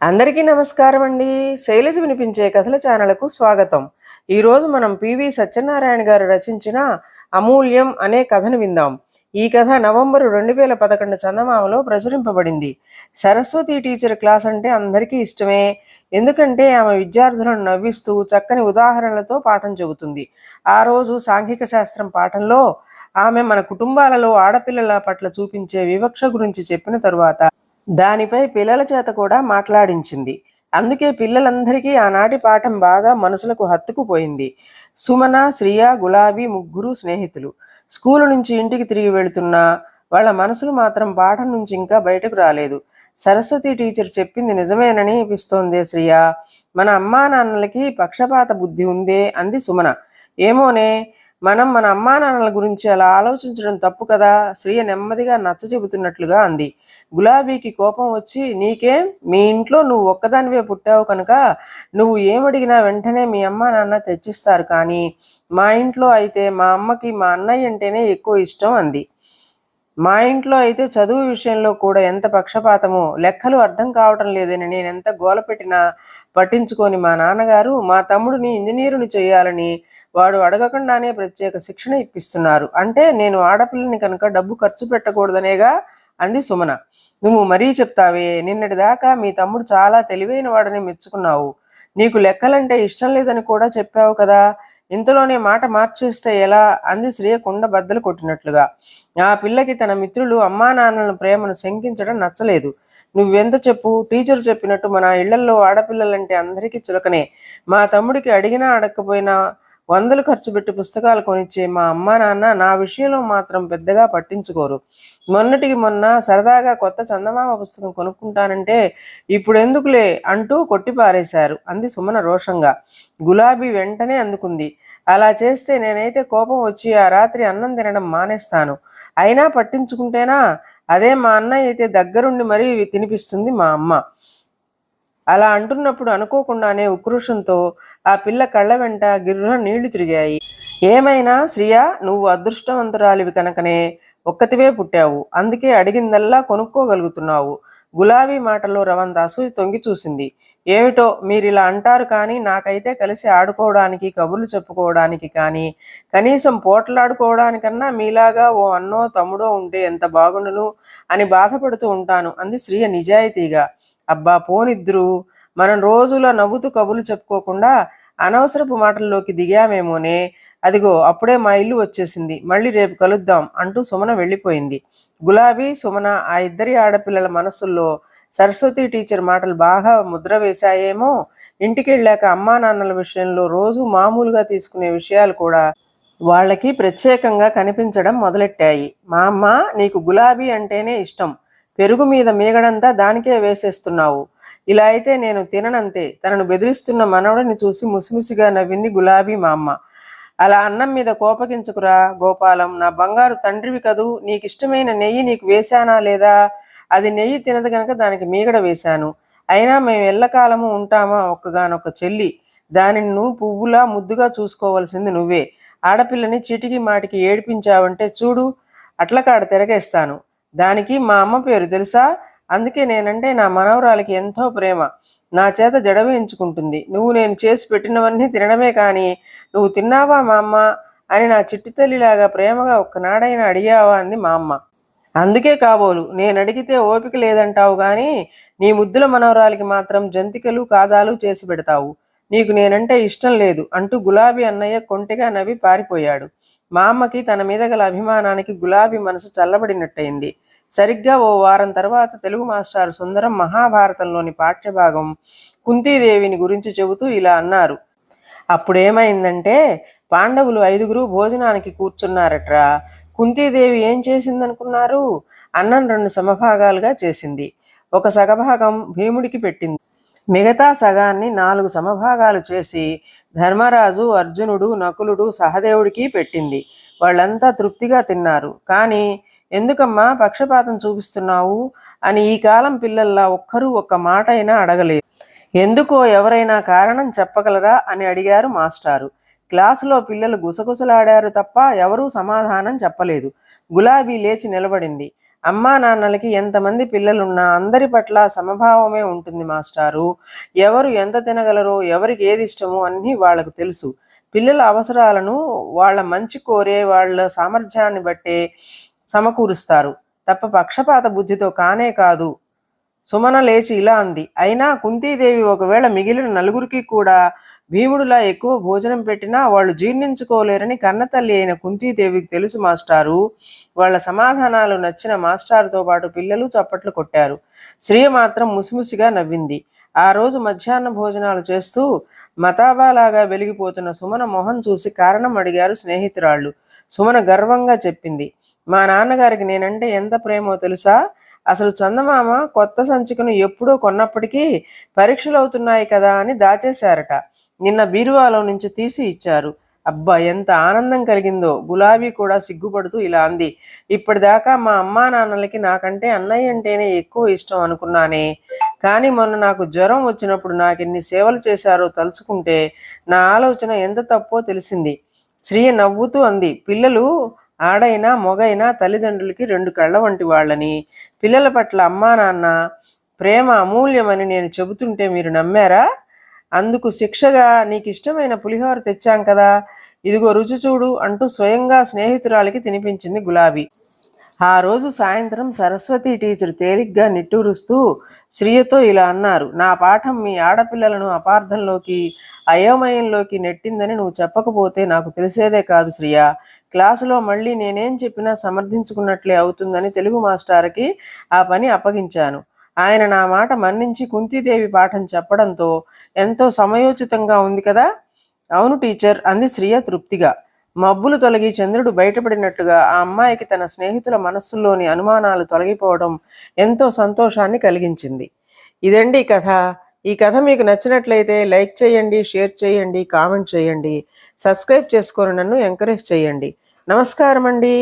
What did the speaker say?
అందరికీ నమస్కారం అండి. శైలజ వినిపించే కథల ఛానల్కు స్వాగతం. ఈరోజు మనం పివి సత్యనారాయణ గారు రచించిన అమూల్యం అనే కథను విందాం. ఈ కథ నవంబరు 2011 చందమామలో ప్రచురింపబడింది. సరస్వతి టీచర్ క్లాస్ అంటే అందరికీ ఇష్టమే. ఎందుకంటే ఆమె విద్యార్థులను నవ్విస్తూ చక్కని ఉదాహరణలతో పాఠం చెబుతుంది. ఆ రోజు సాంఘిక శాస్త్రం పాఠంలో ఆమె మన కుటుంబాలలో ఆడపిల్లల పట్ల చూపించే వివక్ష గురించి చెప్పిన తరువాత దానిపై పిల్లల చేత కూడా మాట్లాడించింది. అందుకే పిల్లలందరికీ ఆనాటి పాఠం బాగా మనసులకు హత్తుకుపోయింది. సుమన, శ్రియ, గులాబీ ముగ్గురు స్నేహితులు. స్కూలు నుంచి ఇంటికి తిరిగి వెళుతున్నా వాళ్ళ మనసులు మాత్రం పాఠం నుంచి ఇంకా బయటకు రాలేదు. సరస్వతి టీచర్ చెప్పింది నిజమేనని అనిపిస్తోందే శ్రియ. మన అమ్మా నాన్నలకి పక్షపాత బుద్ధి ఉందే అంది సుమన. ఏమోనే, మనం మన అమ్మా నాన్నల గురించి అలా ఆలోచించడం తప్పు కదా, శ్రియ నెమ్మదిగా నచ్చ చెబుతున్నట్లుగా అంది. గులాబీకి కోపం వచ్చి, నీకేం, మీ ఇంట్లో నువ్వు ఒక్కదానివే పుట్టావు కనుక నువ్వు ఏమడిగినా వెంటనే మీ అమ్మ నాన్న తెచ్చిస్తారు, కానీ మా ఇంట్లో అయితే మా అమ్మకి మా అన్నయ్య అంటేనే ఎక్కువ ఇష్టం అంది. మా ఇంట్లో అయితే చదువు విషయంలో కూడా ఎంత పక్షపాతమో, లెక్కలు అర్థం కావటం లేదని నేనెంత గోల పెట్టినా పట్టించుకొని మా నాన్నగారు మా తమ్ముడిని ఇంజనీరుని చేయాలని వాడు అడగకుండానే ప్రత్యేక శిక్షణ ఇప్పిస్తున్నారు. అంటే నేను ఆడపిల్లని కనుక డబ్బు ఖర్చు పెట్టకూడదనేగా అంది సుమన. నువ్వు మరీ చెప్తావే, నిన్నటి దాకా మీ తమ్ముడు చాలా తెలివైన వాడని మెచ్చుకున్నావు. నీకు లెక్కలంటే ఇష్టం లేదని కూడా చెప్పావు కదా, ఇంతలోనే మాట మార్చేస్తే ఎలా అంది శ్రేయ కుండ బద్దలు కొట్టినట్లుగా. ఆ పిల్లకి తన మిత్రులు అమ్మా నాన్నల ప్రేమను శంకించడం నచ్చలేదు. నువ్వెంత చెప్పు, టీచర్ చెప్పినట్టు మన ఇళ్లల్లో ఆడపిల్లలంటే అందరికీ చులకనే. మా తమ్ముడికి అడిగినా అడగకపోయినా వందలు ఖర్చు పెట్టి పుస్తకాలు కొనిచ్చే మా అమ్మా నాన్న నా విషయంలో మాత్రం పెద్దగా పట్టించుకోరు. మొన్నటికి మొన్న సరదాగా కొత్త చందమామ పుస్తకం కొనుక్కుంటానంటే ఇప్పుడెందుకులే అంటూ కొట్టిపారేశారు అంది సుమన రోషంగా. గులాబీ వెంటనే అందుకుంది. అలా చేస్తే నేనైతే కోపం వచ్చి ఆ రాత్రి అన్నం తినడం మానేస్తాను. అయినా పట్టించుకుంటేనా, అదే మా అన్నయ్య అయితే దగ్గరుండి మరీ తినిపిస్తుంది మా అమ్మ. అలా అంటున్నప్పుడు అనుకోకుండానే ఉక్రోషంతో ఆ పిల్ల కళ్ళ వెంట గిర్రున నీళ్లు తిరిగాయి. ఏమైనా శ్రియా, నువ్వు అదృష్టవంతురాలివి కనుకనే ఒక్కతివే పుట్టావు. అందుకే అడిగిందల్లా కొనుక్కోగలుగుతున్నావు. గులాబీ మాటలో రవంత అసూయ తొంగి చూసింది. ఏమిటో మీరిలా అంటారు, కానీ నాకైతే కలిసి ఆడుకోవడానికి, కబుర్లు చెప్పుకోవడానికి, కానీ కనీసం పోట్లాడుకోవడానికన్నా మీలాగా ఓ అన్నో తమ్ముడో ఉంటే ఎంత బాగుండును అని బాధపడుతూ ఉంటాను అంది శ్రియ నిజాయితీగా. అబ్బా పోనిద్దురు, మనం రోజులో నవ్వుతూ కబుర్లు చెప్పుకోకుండా అనవసరపు మాటల్లోకి దిగామేమోనే. అదిగో అప్పుడే మా ఇల్లు వచ్చేసింది, మళ్ళీ రేపు కలుద్దాం అంటూ సుమన వెళ్ళిపోయింది. గులాబీ, సుమన ఆ ఇద్దరి ఆడపిల్లల మనస్సుల్లో సరస్వతి టీచర్ మాటలు బాగా ముద్ర వేశాయేమో. ఇంటికెళ్ళాక అమ్మా నాన్నల విషయంలో రోజు మామూలుగా తీసుకునే విషయాలు కూడా వాళ్ళకి ప్రత్యేకంగా కనిపించడం మొదలెట్టాయి. మా అమ్మ, నీకు గులాబీ అంటేనే ఇష్టం, పెరుగు మీద మీగడంతా దానికే వేసేస్తున్నావు. ఇలా అయితే నేను తిననంతే తనను బెదిరిస్తున్న మనవడిని చూసి ముసిముసిగా నవ్వింది గులాబీ మా అమ్మ. అలా అన్నం మీద కోపగించుకురా గోపాలం, నా బంగారు తండ్రివి కదూ, నీకిష్టమైన నెయ్యి నీకు వేశానా లేదా? అది నెయ్యి తినదు గనక దానికి మీగడ వేశాను. అయినా మేము ఎల్లకాలము ఉంటామా? ఒక్కగానొక్క చెల్లి, దానిని నువ్వు పువ్వులా ముద్దుగా చూసుకోవలసింది నువ్వే. ఆడపిల్లని చీటికి మాటికి ఏడిపించావంటే చూడు, అట్లకాడ తిరగేస్తాను. దానికి మా అమ్మ పేరు తెలుసా? అందుకే నేనంటే నా మనవరాలకి ఎంతో ప్రేమ. నా చేత జడ వేయించుకుంటుంది. నువ్వు నేను చేసి పెట్టినవన్నీ తినడమే, కానీ నువ్వు తిన్నావా మా అమ్మ అని నా చిట్టి తల్లిలాగా ప్రేమగా ఒక్కనాడైనా అడిగావా అంది మా అమ్మ. అందుకే కాబోలు నేను అడిగితే ఓపిక లేదంటావు, కానీ నీ ముద్దుల మనవరాలికి మాత్రం జంతికలు కాజాలు చేసి పెడతావు. నీకు నేనంటే ఇష్టం లేదు అంటూ గులాబీ అన్నయ్య కొంటెగా నవ్వి పారిపోయాడు. మా అమ్మకి తన మీద గల అభిమానానికి గులాబీ మనసు చల్లబడినట్టయింది. సరిగ్గా ఓ వారం తర్వాత తెలుగు మాస్టారు సుందరం మహాభారతంలోని పాఠ్యభాగం కుంతీదేవిని గురించి చెబుతూ ఇలా అన్నారు. అప్పుడేమైందంటే, పాండవులు 5గురు భోజనానికి కూర్చున్నారట్రా. కుంతీదేవి ఏం చేసిందనుకున్నారు? అన్నం 2 సమభాగాలుగా చేసింది. ఒక సగభాగం భీముడికి పెట్టింది. మిగతా సగాన్ని 4 సమభాగాలు చేసి ధర్మరాజు, అర్జునుడు, నకులుడు, సహదేవుడికి పెట్టింది. వాళ్ళంతా తృప్తిగా తిన్నారు. కానీ ఎందుకమ్మా పక్షపాతం చూపిస్తున్నావు అని ఈ కాలం పిల్లల్లా ఒక్కరూ ఒక్క మాట అయినా అడగలేదు. ఎందుకో ఎవరైనా కారణం చెప్పగలరా అని అడిగారు మాస్టారు. క్లాసులో పిల్లలు గుసగుసలాడారు తప్ప ఎవరూ సమాధానం చెప్పలేదు. గులాబీ లేచి నిలబడింది. అమ్మా నాన్నలకి ఎంతమంది పిల్లలున్నా అందరి పట్ల సమభావమే ఉంటుంది మాస్టారు. ఎవరు ఎంత తినగలరో, ఎవరికి ఏది ఇష్టమో అన్నీ వాళ్లకు తెలుసు. పిల్లల అవసరాలను వాళ్ళ మంచి కోరే వాళ్ళ సామర్థ్యాన్ని బట్టే సమకూరుస్తారు తప్ప పక్షపాత బుద్ధితో కానే కాదు. సుమన లేచి ఇలా అంది. అయినా కుంతీదేవి ఒకవేళ మిగిలిన నలుగురికి కూడా భీముడిలా ఎక్కువ భోజనం పెట్టినా వాళ్ళు జీర్ణించుకోలేరని కన్నతల్లి అయిన కుంతీదేవికి తెలుసు మాస్టారు. వాళ్ళ సమాధానాలు నచ్చిన మాస్టారుతో పాటు పిల్లలు చప్పట్లు కొట్టారు. శ్రీ మాత్రం ముసిముసిగా నవ్వింది. ఆ రోజు మధ్యాహ్న భోజనాలు చేస్తూ మతాబాలాగా వెలిగిపోతున్న సుమన మొహం చూసి కారణం అడిగారు స్నేహితురాళ్ళు. సుమన గర్వంగా చెప్పింది. మా నాన్నగారికి నేనంటే ఎంత ప్రేమో తెలుసా? అసలు చందమామ కొత్త సంచికను ఎప్పుడో కొన్నప్పటికీ పరీక్షలు అవుతున్నాయి కదా అని దాచేశారట. నిన్న బీరువాలో నుంచి తీసి ఇచ్చారు. అబ్బా, ఎంత ఆనందం కలిగిందో. గులాబీ కూడా సిగ్గుపడుతూ ఇలా అంది. ఇప్పటిదాకా మా అమ్మా నాన్నలకి నాకంటే అన్నయ్య అంటేనే ఎక్కువ ఇష్టం అనుకున్నానే. కానీ మొన్న నాకు జ్వరం వచ్చినప్పుడు నాకెన్ని సేవలు చేశారో తలుచుకుంటే నా ఆలోచన ఎంత తప్పో తెలిసింది. శ్రీ నవ్వుతూ అంది. పిల్లలు ఆడైనా మొగైనా తల్లిదండ్రులకి రెండు కళ్ళ వంటి వాళ్ళని, పిల్లల పట్ల అమ్మా నాన్న ప్రేమ అమూల్యమని నేను చెబుతుంటే మీరు నమ్మారా? అందుకు శిక్షగా నీకు ఇష్టమైన పులిహోర తెచ్చాం కదా, ఇదిగో రుచి చూడు అంటూ స్వయంగా స్నేహితురాలికి తినిపించింది గులాబీ. ఆ రోజు సాయంత్రం సరస్వతి టీచర్ తేలిగ్గా నిట్టూరుస్తూ శ్రియతో ఇలా అన్నారు. నా పాఠం మీ ఆడపిల్లలను అపార్థంలోకి అయోమయంలోకి నెట్టిందని నువ్వు చెప్పకపోతే నాకు తెలిసేదే కాదు శ్రియ. క్లాసులో మళ్ళీ నేనేం చెప్పినా సమర్థించుకున్నట్లే అవుతుందని తెలుగు మాస్టార్కి ఆ పని అప్పగించాను. ఆయన నా మాట మన్నించి కుంతీదేవి పాఠం చెప్పడంతో ఎంతో సమయోచితంగా ఉంది కదా. అవును టీచర్, అంది శ్రియ తృప్తిగా. మబ్బులు తొలగి చంద్రుడు బయటపడినట్టుగా ఆ అమ్మాయికి తన స్నేహితుల మనస్సుల్లోని అనుమానాలు తొలగిపోవడం ఎంతో సంతోషాన్ని కలిగించింది. ఇదండి కథ. ఈ కథ మీకు నచ్చినట్లయితే లైక్ చేయండి, షేర్ చేయండి, కామెంట్ చేయండి, సబ్స్క్రైబ్ చేసుకొని నన్ను ఎంకరేజ్ చేయండి. నమస్కారం అండి.